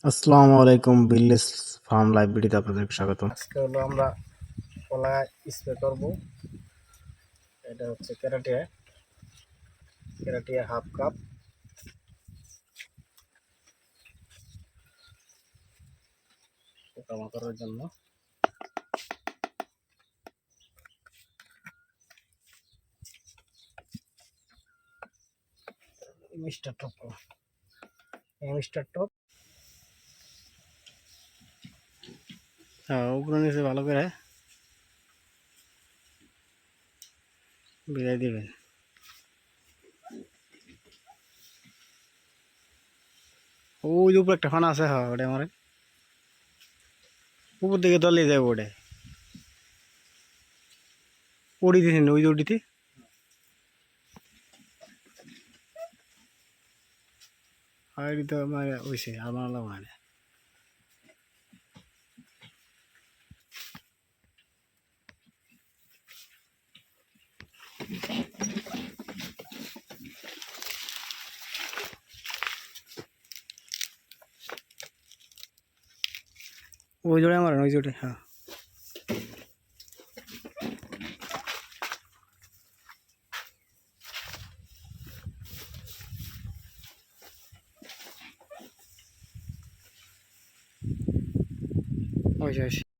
আসসালামু আলাইকুম বিল্লিস ফার্ম লাইব্রেরিতে আপনাদেরকে স্বাগত। আজকে হলো আমরা কলা স্প্রে করব। এটা হচ্ছে ক্যারাটিয়া ক্যারাটিয়া হাফ কাপ, পোকামাকড়ের জন্য। মিস্টার টপ মিস্টার টপ উপরে নিচে ভালো করে বিলাই দিবেন। ওই উপরে একটা ফানা আছে, হ্যাঁ ওটা আমার উপর দিকে দলিয়ে যাবে। ওটা উড়ি দিয়েছেন, ওই যে উড়িতে আইডি তো মানে ওইসে আর বানালাম মানে ওই জোড়ে আমার ওই জোড়ে, হ্যাঁ ওই